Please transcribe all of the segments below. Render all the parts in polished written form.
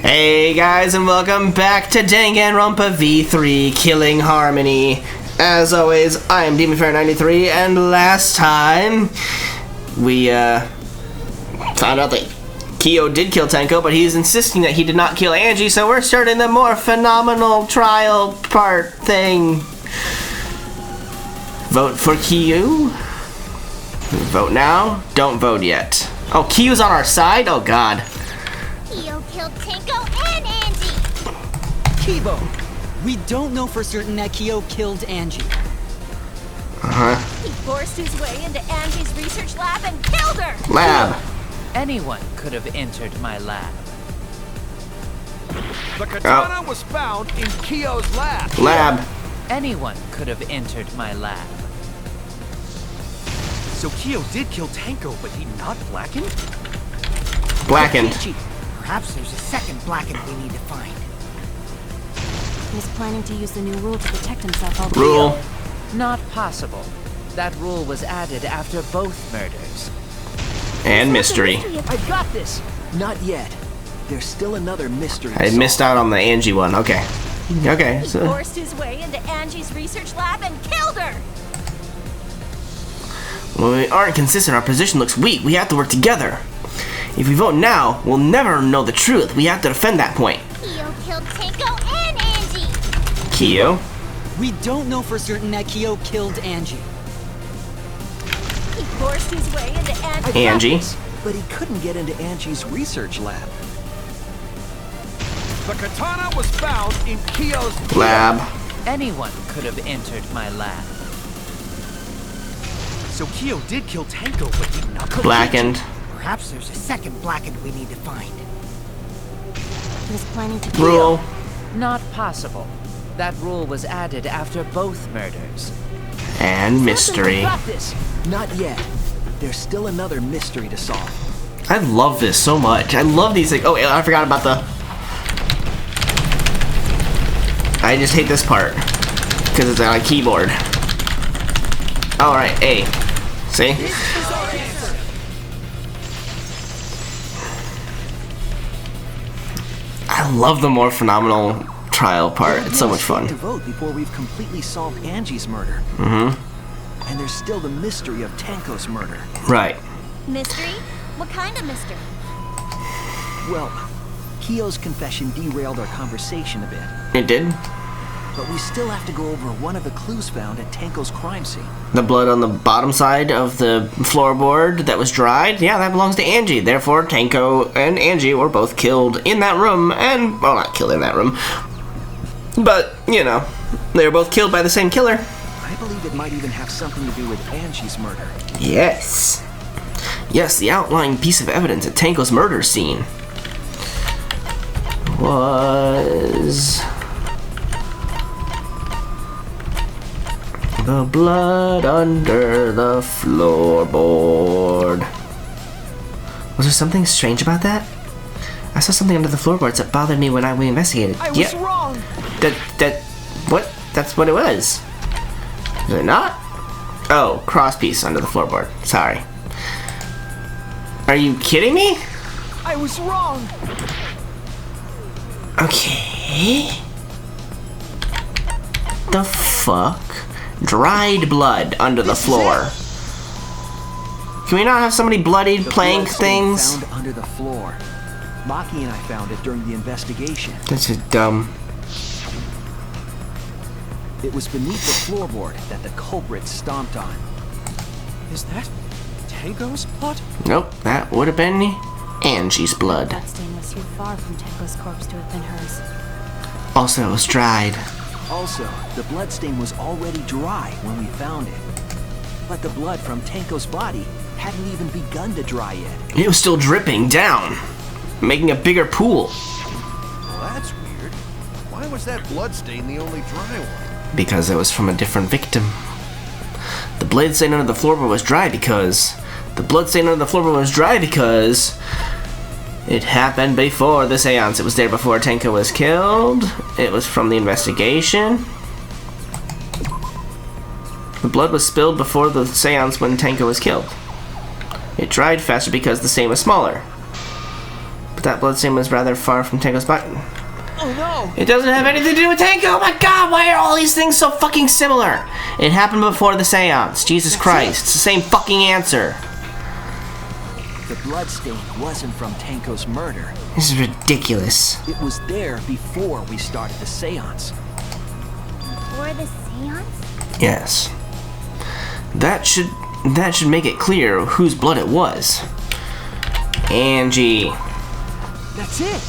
Hey guys, and welcome back to Danganronpa V3 Killing Harmony. As always, I am DemonFair93, and last time we found out that Kyo did kill Tenko, but he's insisting that he did not kill Angie, so we're starting the more phenomenal trial part thing. Vote for Kyo. Vote now. Don't vote yet. Oh, Kyo's on our side? Oh god. Kyo killed Tenko and Angie! Kibo, we don't know for certain that Kyo killed Angie. He forced his way into Angie's research lab and killed her! Lab. Anyone could have entered my lab. The katana was found in Kyo's lab. Lab. Anyone could have entered my lab. So Kyo did kill Tenko, but he not blackened? Blackened. Perhaps there's a second blackened we need to find. He's planning to use the new rule to protect himself all the Rule. Not possible. That rule was added after both murders. And mystery. I got this. Not yet. There's still another mystery. I missed out on the Angie one. Okay. Okay. He So forced his way into Angie's research lab and killed her! when we aren't consistent, our position looks weak. We have to work together. If we vote now, we'll never know the truth. We have to defend that point. Kyo killed Tenko and Angie! Kyo. We don't know for certain that Kyo killed Angie. He forced his way into Angie's Angie. But he couldn't get into Angie's research lab. The katana was found in Kyo's Lab. Anyone could have entered my lab. So Kyo did kill Tenko, but he not Blackened. Perhaps there's a second blackened we need to find. He was planning to Rule. Not possible. That rule was added after both murders. And mystery. Got this. Not yet. There's still another mystery to solve. I love this so much. I love these things. Oh, I forgot about the... I just hate this part. Because it's on a keyboard. Alright, A. See? I love the more phenomenal trial part. It's so much fun. To vote before we've completely solved Angie's murder. Mm-hmm. And there's still the mystery of Tenko's murder. Right. Mystery? What kind of mystery? Well, Kyo's confession derailed our conversation a bit. It did. But we still have to go over one of the clues found at Tenko's crime scene. The blood on the bottom side of the floorboard that was dried, yeah, that belongs to Angie. Therefore, Tenko and Angie were both killed in that room, and, well, not killed in that room, but, you know, they were both killed by the same killer. I believe it might even have something to do with Angie's murder. Yes. Yes, the outlying piece of evidence at Tenko's murder scene was... the blood under the floorboard. Was there something strange about that? I saw something under the floorboards that bothered me when we investigated. I was wrong. What? That's what it was. Is it not? Oh, crosspiece under the floorboard. Sorry. Are you kidding me? I was wrong. Okay. The fuck? Dried blood under the floor. Can we not have somebody bloodied playing bloodstain things? found under the floor. Maki and I found it during the investigation. That's just dumb. It was beneath the floorboard that the culprit stomped on. Is that Tenko's blood? Nope, that would have been Angie's blood. bloodstain was too far from Tenko's corpse to have been hers. Also, it was dried. Also, the bloodstain was already dry when we found it. But the blood from Tenko's body hadn't even begun to dry yet. It was still dripping down, making a bigger pool. Well, that's weird. Why was that bloodstain the only dry one? Because it was from a different victim. The blood stain under the floorboard was dry because... The blood stain under the floorboard was dry because... It happened before the seance. It was there before Tenko was killed. It was from the investigation. The blood was spilled before the seance when Tenko was killed. It dried faster because the stain was smaller. But that bloodstain was rather far from Tango's body. Oh no! It doesn't have anything to do with Tango! Oh my god, why are all these things so fucking similar? It happened before the seance. Jesus Christ, it's the same fucking answer. The bloodstain wasn't from Tanko's murder. This is ridiculous. It was there before we started the seance. Before the seance? Yes. That should make it clear whose blood it was. Angie. That's it!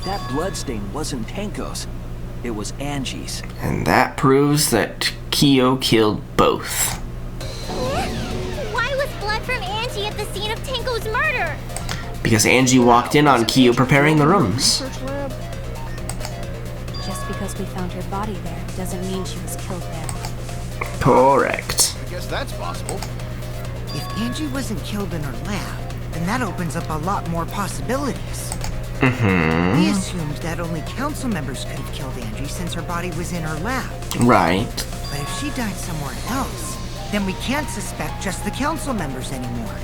That bloodstain wasn't Tanko's. It was Angie's. And that proves that Kyo killed both. Why was blood from Angie at the scene of Tango's murder? Because Angie walked in on Kyo preparing the rooms. Just because we found her body there doesn't mean she was killed there. Correct. I guess that's possible. If Angie wasn't killed in her lab, then that opens up a lot more possibilities. We assumed that only council members could have killed Angie since her body was in her lab. Right. But if she died somewhere else, then we can't suspect just the council members anymore.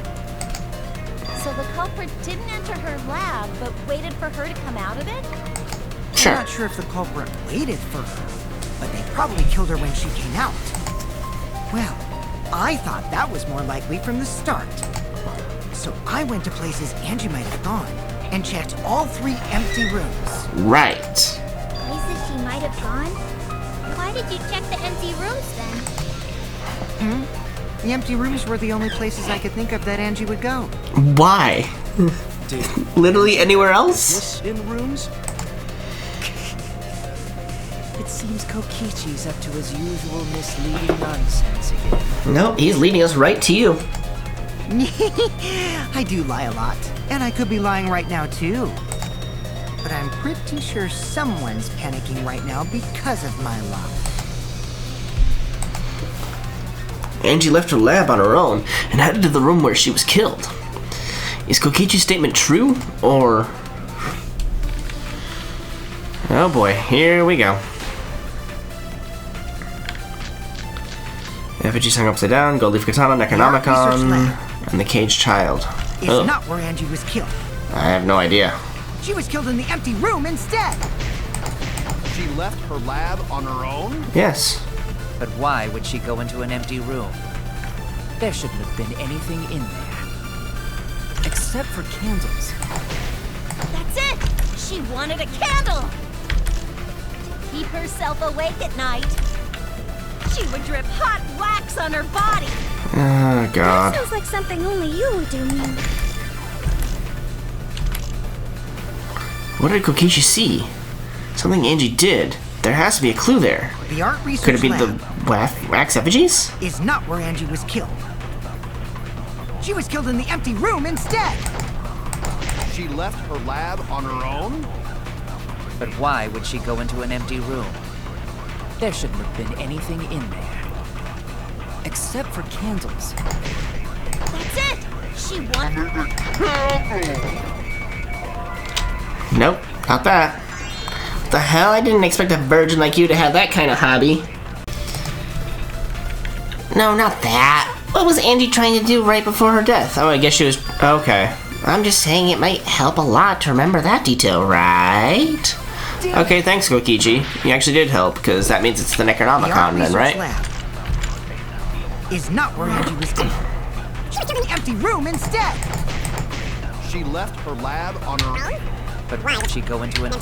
So the culprit didn't enter her lab, but waited for her to come out of it? I'm Sure. not sure if the culprit waited for her, but they probably killed her when she came out. Well, I thought that was more likely from the start. So I went to places Angie might have gone and checked all 3 empty rooms. Right. Places she might have gone? Why did you check the empty rooms then? The empty rooms were the only places I could think of that Angie would go. Why? Literally anywhere else? This in rooms? It seems Kokichi's up to his usual misleading nonsense again. No, he's leading us right to you. I do lie a lot, and I could be lying right now too. But I'm pretty sure someone's panicking right now because of my lie. Angie left her lab on her own and headed to the room where she was killed. Is Kokichi's statement true, or... Oh boy, here we go. Effigies hung upside down, gold leaf katana, Research Necronomicon, lab and the caged child. is Oh, not where Angie was killed. I have no idea. She was killed in the empty room instead. She left her lab on her own? Yes. But why would she go into an empty room? There shouldn't have been anything in there. Except for candles. That's it! She wanted a candle! To keep herself awake at night. She would drip hot wax on her body. Oh, God. Sounds like something only you would do, Min. What did Kokichi see? Something Angie did. There has to be a clue there. The art research Could it be lab the wax effigies? is not where Angie was killed. She was killed in the empty room instead. She left her lab on her own? But why would she go into an empty room? There shouldn't have been anything in there. Except for candles. That's it! She wanted... Nope, not that. What the hell? I didn't expect a virgin like you to have that kind of hobby. No, not that. What was Angie trying to do right before her death? Oh, I guess she was... Okay. I'm just saying it might help a lot to remember that detail, right? Okay, thanks, Kokichi. You actually did help, because that means it's the The art Necronomicon then, research right? lab is not where Angie was killed. She was killed in the empty room instead. She left her lab on her own? But why would she go into an...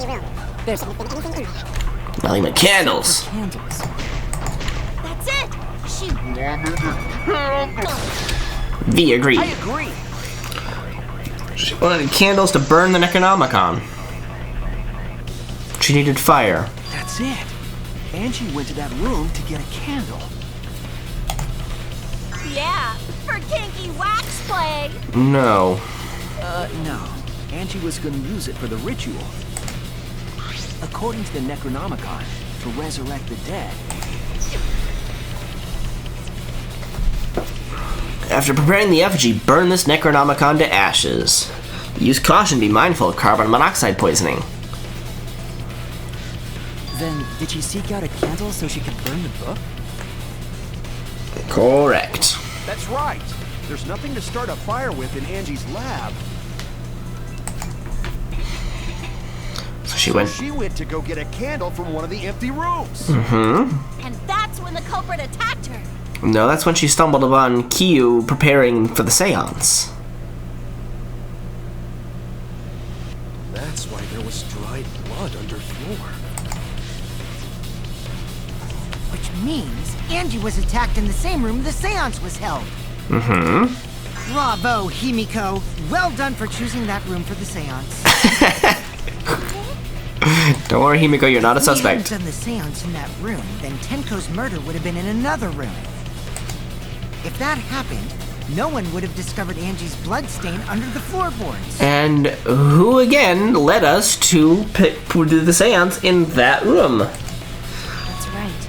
There's Not even candles. candles. That's it! She... V agreed. I agree. She wanted candles to burn the Necronomicon. She needed fire. That's it. Angie went to that room to get a candle. Yeah, for kinky wax play. No. No. Angie was gonna use it for the ritual. According to the Necronomicon, to resurrect the dead. After preparing the effigy, burn this Necronomicon to ashes. Use caution, be mindful of carbon monoxide poisoning. Then, did she seek out a candle so she could burn the book? Correct. That's right. there's nothing to start a fire with in Angie's lab. So she went. She went to go get a candle from one of the empty rooms. Mm-hmm. And that's when the culprit attacked her. No, that's when she stumbled upon Kyu preparing for the seance. That's why there was dried blood underfloor. Which means Angie was attacked in the same room the seance was held. Mm-hmm. Bravo, Himiko. Well done for choosing that room for the seance. Don't worry, Himiko, you're not a If we suspect. hadn't done the seance in that room, then Tenko's murder would have been in another room. If that happened, no one would have discovered Angie's blood stain under the floorboards. And who again led us to do the seance in that room? That's right.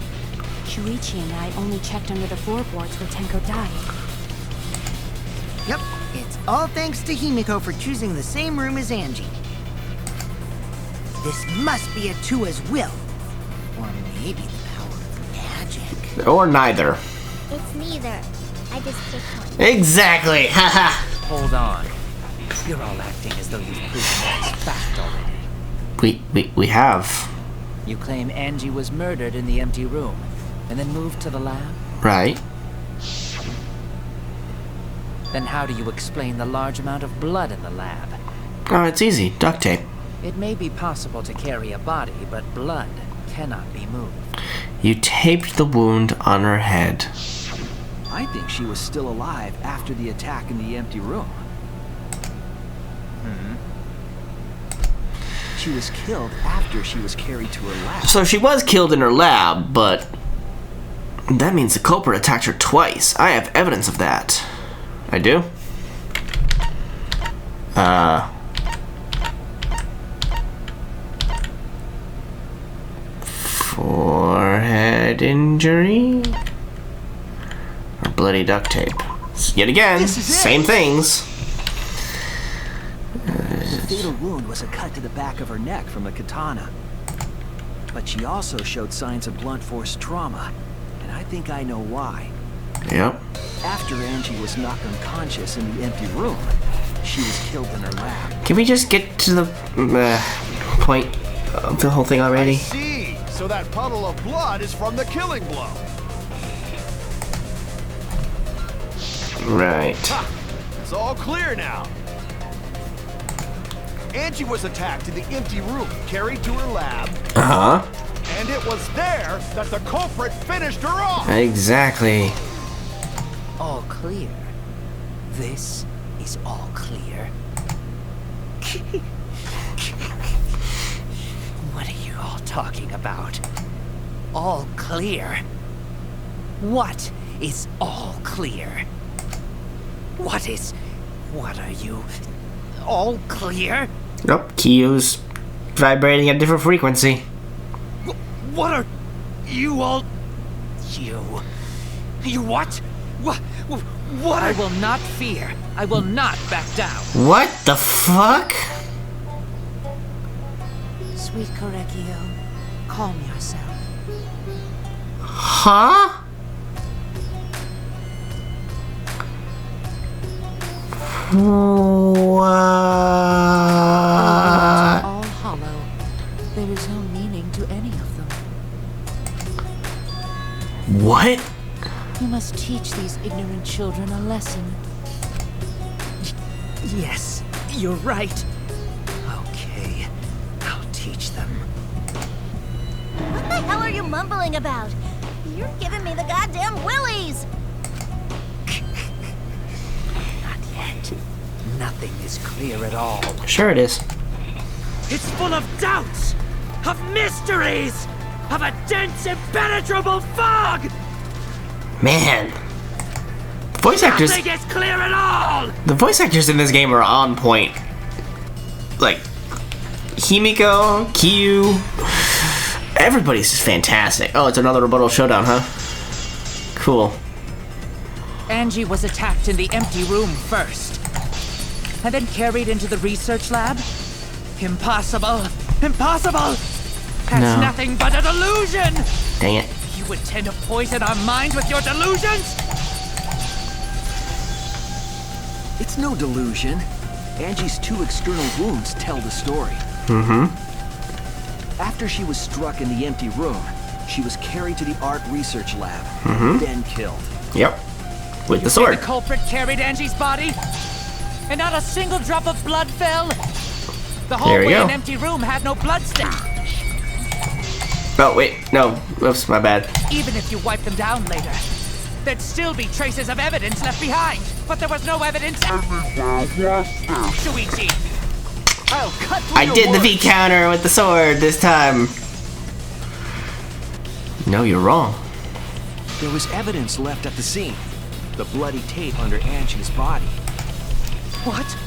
Shuichi and I only checked under the floorboards where Tenko died. Yep, it's all thanks to Himiko for choosing the same room as Angie. This must be Atua's will. Or maybe the power of magic. Or neither. It's neither. I just picked one. Exactly. Haha. Hold on. You're all acting as though you've proven that it's fact already. We have. You claim Angie was murdered in the empty room, and then moved to the lab? Right. Then how do you explain the large amount of blood in the lab? Oh, it's easy. Duct tape. It may be possible to carry a body, but blood cannot be moved. You taped the wound on her head. I think she was still alive after the attack in the empty room. She was killed after she was carried to her lab. So she was killed in her lab, but that means the culprit attacked her twice. I have evidence of that. I do? Forehead injury? Or bloody duct tape? Yet again, same things. The fatal wound was a cut to the back of her neck from a katana. But she also showed signs of blunt force trauma, and I think I know why. Yep. After Angie was knocked unconscious in the empty room, she was killed in her lab. Can we just get to the point of the whole thing already? I see. So that puddle of blood is from the killing blow. Right. Ha! It's all clear now. Angie was attacked in the empty room, carried to her lab, Uh-huh. and it was there that the culprit finished her off. Exactly. All clear. This is all clear. What are you all talking about? All clear? What is all clear? What are you? All clear? Nope, Kyu's vibrating at a different frequency. What are you all? You what? What? I will not fear. I will not back down. What the fuck? Sweet Korekio, calm yourself. Huh? What? All hollow. There is no meaning to any of them. What? You must teach these ignorant children a lesson. Yes, you're right. Okay, I'll teach them. What the hell are you mumbling about? You're giving me the goddamn willies! Not yet. Nothing is clear at all. Sure it is. It's full of doubts, of mysteries, of a dense, impenetrable fog! Man. Voice actors. Nothing is clear at all! The voice actors in this game are on point. Like, Himiko, Kyu. Everybody's just fantastic. Oh, it's another rebuttal showdown, huh? Cool. Angie was attacked in the empty room first, and then carried into the research lab? Impossible! Impossible! That's No. nothing but a delusion! Dang it. You intend to poison our minds with your delusions? It's no delusion. Angie's 2 external wounds tell the story. After she was struck in the empty room, she was carried to the art research lab, then killed. Yep. With the The sword. culprit carried Angie's body, and not a single drop of blood fell. The There we hallway go. and empty room had no bloodstain. Oh, wait. No. Oops, my bad. Even if you wipe them down later, there'd still be traces of evidence left behind. But there was no evidence. Shuichi, I'll cut through I your did the V words. counter with the sword this time. No, you're wrong. There was evidence left at the scene. The bloody tape under Angie's body. What?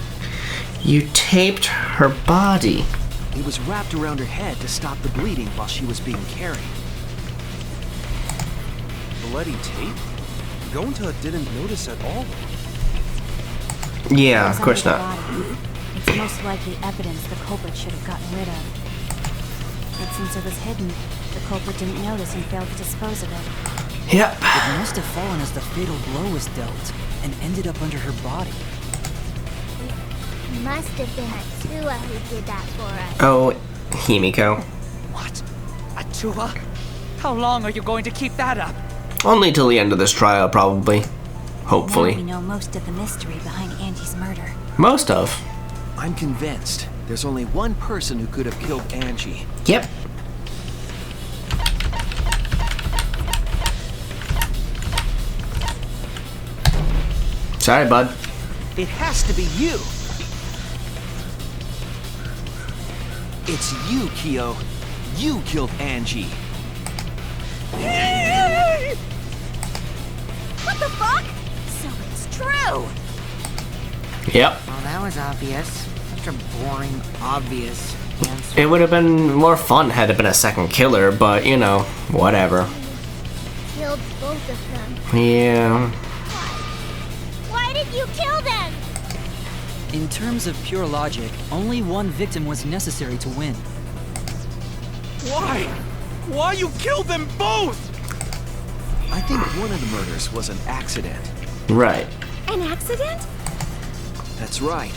You taped her body. It was wrapped around her head to stop the bleeding while she was being carried. Bloody tape? Gonta didn't notice at all. Yeah, It of was course under the not. body. It's most likely evidence the culprit should have gotten rid of. But since it was hidden, the culprit didn't notice and failed to dispose of it. Yep. It must have fallen as the fatal blow was dealt and ended up under her body. It must have been Atua who did that for us. Oh, Himiko. what? Atua? How long are you going to keep that up? Only till the end of this trial, probably. Now we Hopefully. know most of the mystery behind Angie's murder. Most of. I'm convinced there's only one person who could have killed Angie. Yep. Sorry, bud. It has to be you. It's you, Kyo. You killed Angie. What the fuck? So it's true. Yep. Well, that was obvious. Such a boring, obvious answer. It would have been more fun had it been a second killer, but you know, whatever. Killed both of them. Yeah. Why did you kill them? In terms of pure logic, only one victim was necessary to win. Why? Why you killed them both? I think one of the murders was an accident. Right. An accident? That's right.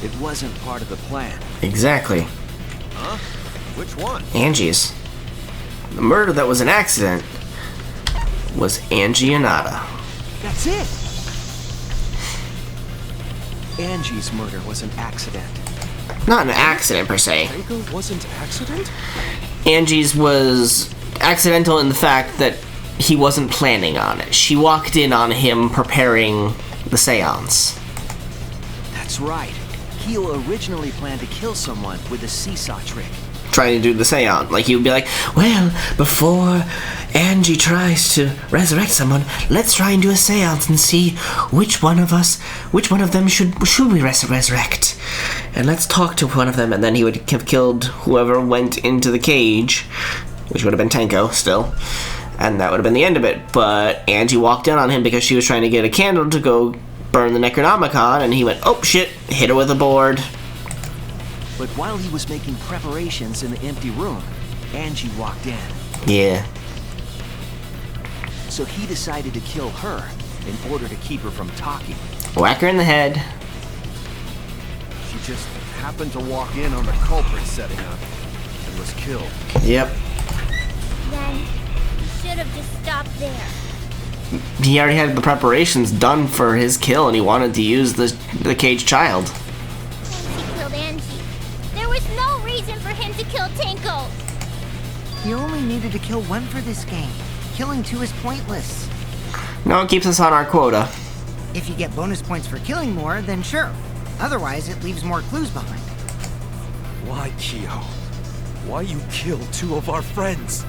It wasn't part of the plan. Exactly. Huh? Which one? Angie's. The murder that was an accident was Angie Inada. That's it. Angie's murder was an accident. Not an accident per se. Tango wasn't accident? Angie's was accidental in the fact that he wasn't planning on it. She walked in on him preparing the seance. That's right. Kyo originally planned to kill someone with a seesaw trick. Trying to do the seance. Like, he would be like, well, before Angie tries to resurrect someone, let's try and do a seance and see which one of them should we resurrect. And let's talk to one of them, and then he would have killed whoever went into the cage, which would have been Tenko still. And that would have been the end of it. But Angie walked in on him because she was trying to get a candle to go burn the Necronomicon, and he went, oh shit, hit her with a board. But while he was making preparations in the empty room, Angie walked in. Yeah. So he decided to kill her in order to keep her from talking. Whack her in the head. She just happened to walk in on the culprit setting up and was killed. Yep. Then you should have just stopped there. He already had the preparations done for his kill, and he wanted to use the caged child. He killed Angie. There was no reason for him to kill Tenko. You only needed to kill one for this game. Killing two is pointless. No, it keeps us on our quota. If you get bonus points for killing more, then sure. Otherwise, it leaves more clues behind. Why, Kyo? Why you killed 2 of our friends?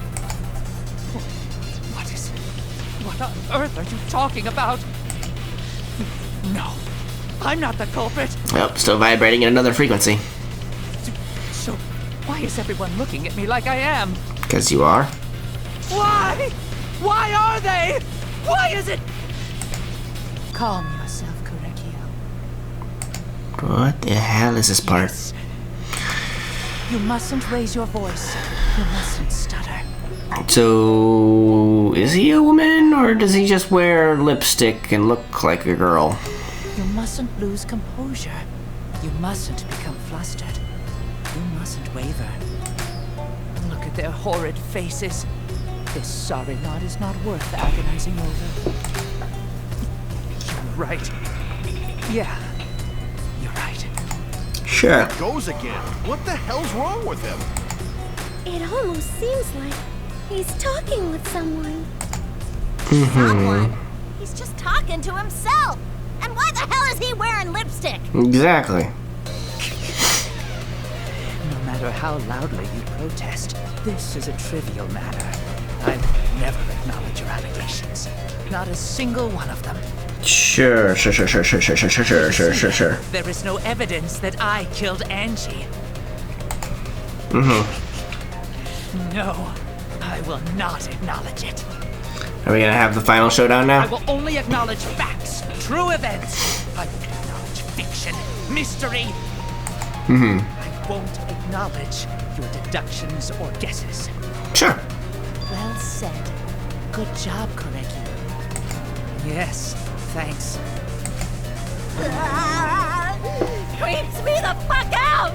What is it? What on earth are you talking about? No, I'm not the culprit. Yep, still vibrating at another frequency. So, why is everyone looking at me like I am? Because you are. Why? Why are they? Why is it? Calm yourself, Kurekio. What the hell is this part? Yes. You mustn't raise your voice. You mustn't stutter. So, is he a woman, or does he just wear lipstick and look like a girl? You mustn't lose composure. You mustn't become flustered. You mustn't waver. Look at their horrid faces. This sorry lot is not worth agonizing over. You're right. Yeah, you're right. Sure. Goes again. What the hell's wrong with him? It almost seems like he's talking with someone. Mm-hmm. Someone? He's just talking to himself. And why the hell is he wearing lipstick? Exactly. No matter how loudly you protest, this is a trivial matter. I will never acknowledge your allegations. Not a single one of them. Sure. There is no evidence that I killed Angie. No, I will not acknowledge it. Are we gonna have the final showdown I now? will only acknowledge facts, true events. I won't acknowledge fiction, mystery. I won't acknowledge your deductions or guesses. Sure. Well said. Good job, Koreki. Yes, thanks. Creeps me the fuck out!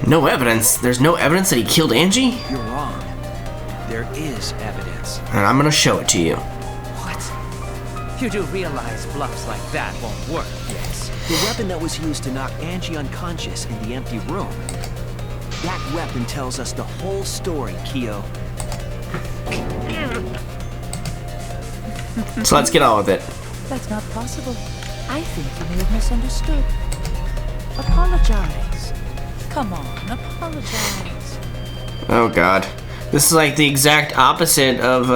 No evidence. There's no evidence that he killed Angie? You're wrong. There is evidence. And I'm gonna show it to you. What? You do realize bluffs like that won't work, yes? The weapon that was used to knock Angie unconscious in the empty room. That weapon tells us the whole story, Kyo. So let's get on with it. That's not possible. I think you may have misunderstood. Apologize. Come on, apologize. Oh god. This is like the exact opposite of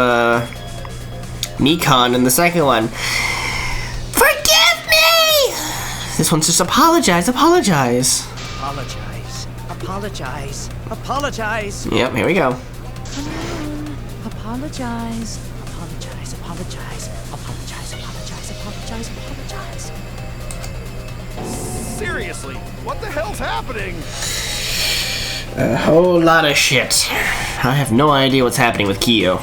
Mikon in the second one. Forgive me! This one's just apologize. Apologize. Apologize. Apologize. Yep, here we go. Come on. Apologize. Apologize. Apologize. Apologize. Apologize. Apologize. Apologize. Seriously, what the hell's happening? A whole lot of shit. I have no idea what's happening with Kyo.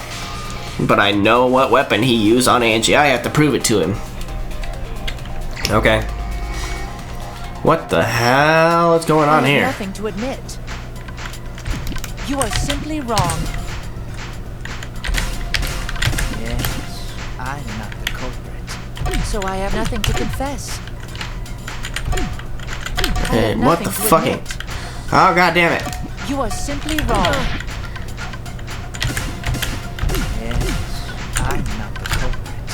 But I know what weapon he used on Angie. I have to prove it to him. Okay. What the hell is going on I have here? nothing to admit. You are simply wrong. Yes, I'm not the culprit. So I have nothing to confess. I have What the nothing to fucking... admit. Oh, god damn it. You are simply wrong. Yes, I'm not the culprit.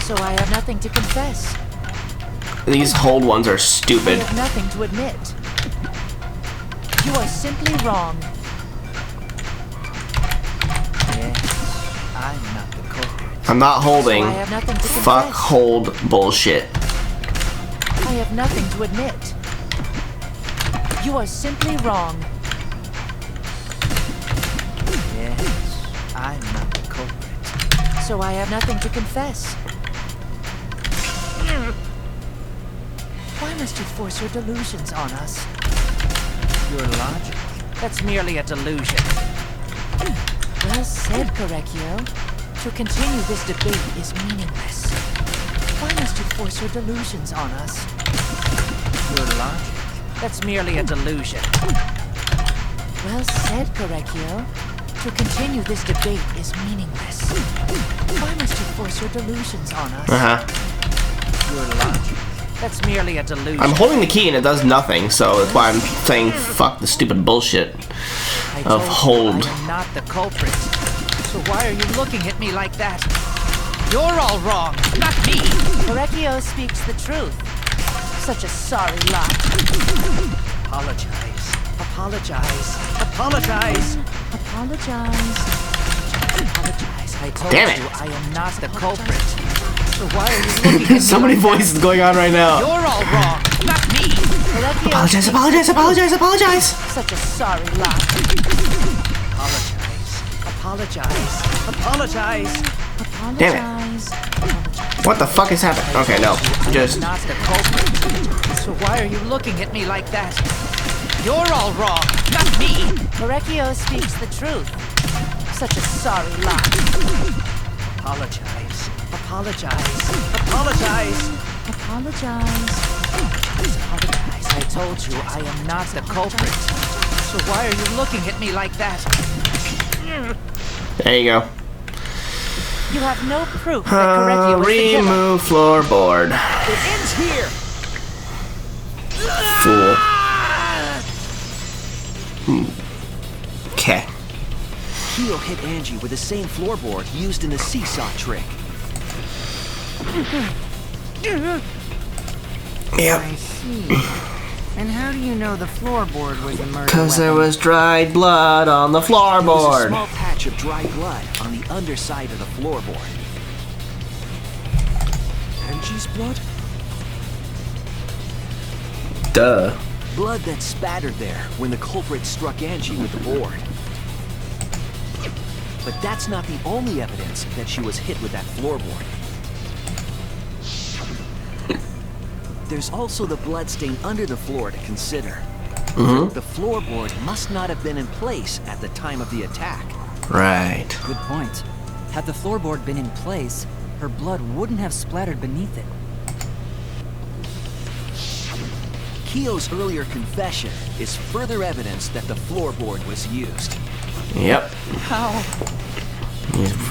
So I have nothing to confess. These hold ones are I stupid. have nothing to admit. You are simply wrong. Yes, I'm not the culprit. I'm not holding. So I have nothing to Fuck confess. hold bullshit. I have nothing to admit. You are simply wrong. Yes, I'm not the culprit. So I have nothing to confess. Why must you force your delusions on us? Your logic? That's merely a delusion. Well said, Korekio. To continue this debate is meaningless. Why must you force your delusions on us? Your logic? That's merely a delusion. Well said, Korekio. To continue this debate is meaningless. Why must you force your delusions on us? Your logic? That's merely a delusion. I'm holding the key and it does nothing, so that's why I'm saying fuck the stupid bullshit I of told you hold. I am not the culprit. So why are you looking at me like that? You're all wrong, not me. Korekio speaks the truth. Such a sorry lot. Apologize. Apologize. Apologize. Apologize. Apologize. I told Damn it. you I am not the culprit. So why are you looking at me So many like that? voices going on right now. You're all wrong, not me. Korekio Apologize, speaks apologize, the apologize, truth. apologize. Such a sorry lot. Apologize. Apologize. Apologize. Damn it. Apologize. What the fuck is happening? Okay, no. Just... Not the culprit. So why are you looking at me like that? You're all wrong, not me. Korekio speaks the truth. Such a sorry lot. Apologize. Apologize. Apologize. Apologize. Apologize. I told you I am not the culprit. So why are you looking at me like that? There you go. You have no proof that Correggio was the killer. Remove floorboard. It ends here! Fool. Okay. Keo hit Angie with the same floorboard used in the seesaw trick. Yep. I see. And how do you know the floorboard was a murder Because there weapon? was dried blood on the There was a floorboard. small patch of dry blood on the underside of the floorboard. Angie's blood? Duh. Blood that spattered there when the culprit struck Angie with the board. But that's not the only evidence that she was hit with that floorboard. There's also the bloodstain under the floor to consider. The floorboard must not have been in place at the time of the attack. Right. Good point. Had the floorboard been in place, her blood wouldn't have splattered beneath it. Keo's earlier confession is further evidence that the floorboard was used. Yep. How?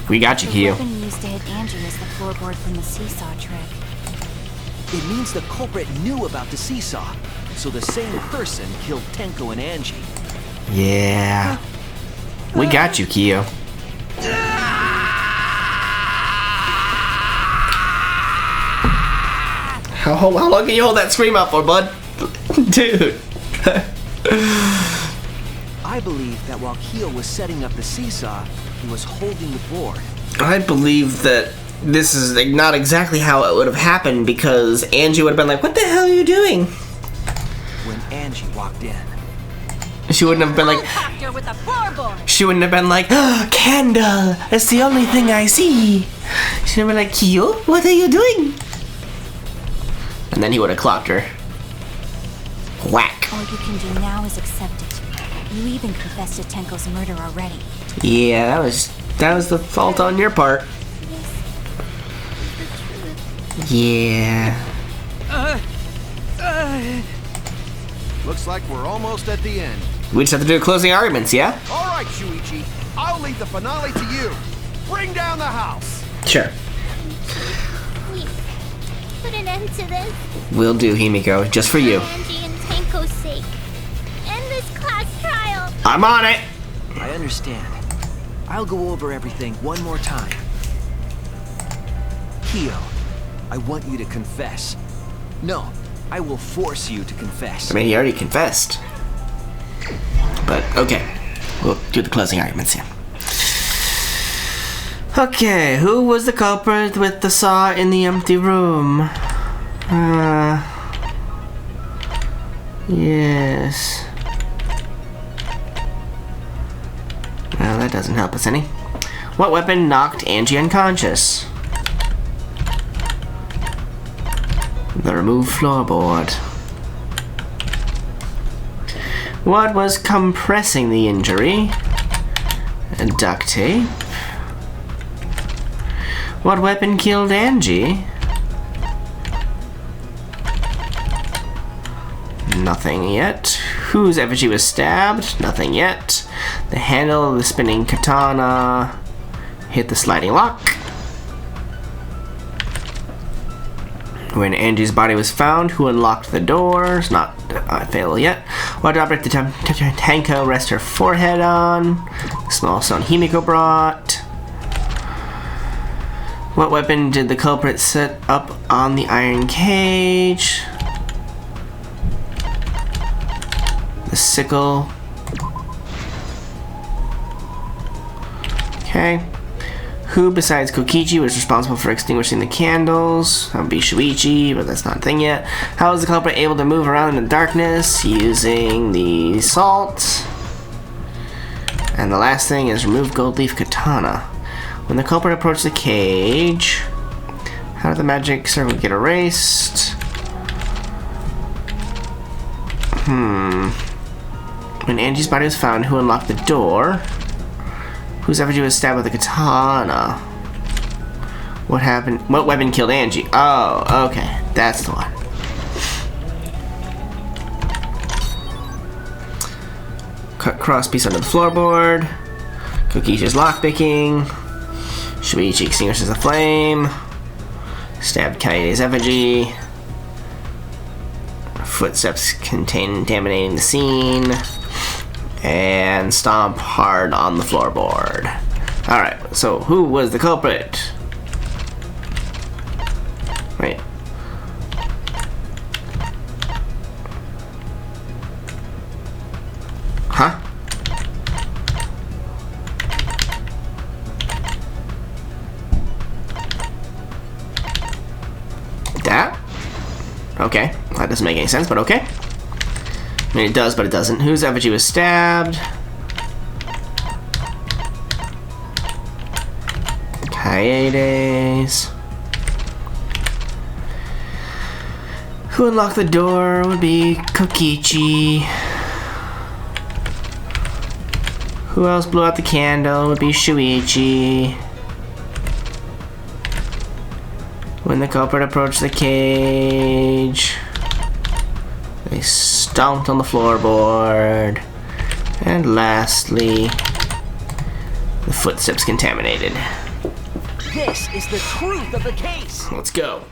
We got you, The Keo. weapon used to hit Angie is the floorboard from the seesaw trick. It means the culprit knew about the seesaw, so the same person killed Tenko and Angie. Yeah. We got you, Keo. How long can you hold that scream out for, bud? Dude. I believe that while Keo was setting up the seesaw, he was holding the board. I believe that this is not exactly how it would have happened because Angie would have been like, "What the hell are you doing?" When Angie walked in. She wouldn't have been like, Packed her with a floorboard. she wouldn't have been like, "Oh, candle, that's the only thing I see." She'd have been like, "Keo, what are you doing?" And then he would have clocked her. Whack. All you can do now is accept it. You even confessed to Tenko's murder already. Yeah, that was the fault on your part. Yeah. Looks like we're almost at the end. We just have to do closing arguments, yeah? All right, Shuichi. I'll leave the finale to you. Bring down the house. Sure. Please, put an end to this. Will do, Himiko, just for you. For Angie and Tenko's sake. End this class trial. I'm on it. I understand. I'll go over everything one more time. Keo, I want you to confess. No, I will force you to confess. I mean, he already confessed. But, okay. We'll do the closing arguments here. Okay, who was the culprit with the saw in the empty room? Yes. Well, that doesn't help us any. What weapon knocked Angie unconscious? The removed floorboard. What was compressing the injury? Duct tape. What weapon killed Angie? Nothing yet. Whose effigy was stabbed? Nothing yet. The handle of the spinning katana hit the sliding lock. When Angie's body was found, who unlocked the doors? Not fatal yet. What object did Tenko rest her forehead on? The small stone Himiko brought. What weapon did the culprit set up on the iron cage? The sickle. Okay. Who besides Kokichi was responsible for extinguishing the candles? That would be Shuichi, but that's not a thing yet. How was the culprit able to move around in the darkness? Using the salt. And the last thing is remove gold leaf katana. When the culprit approached the cage, how did the magic circle get erased? When Angie's body was found, who unlocked the door? Whose effigy was stabbed with a katana? What happened? What weapon killed Angie? Oh, okay. That's the one. Cut cross piece under the floorboard. Kokichi's lockpicking. Shuichi extinguishes the flame. Stabbed Kaede's effigy. Footsteps contaminating the scene. And stomp hard on the floorboard. Alright, so who was the culprit? Wait. Huh? That? Okay. That doesn't make any sense, but okay. I mean, it does, but it doesn't. Whose effigy was stabbed? Kaede's. Who unlocked the door would be Kokichi. Who else blew out the candle would be Shuichi. When the culprit approached the cage, they stomped on the floorboard. And lastly, the footsteps contaminated. This is the truth of the case. Let's go.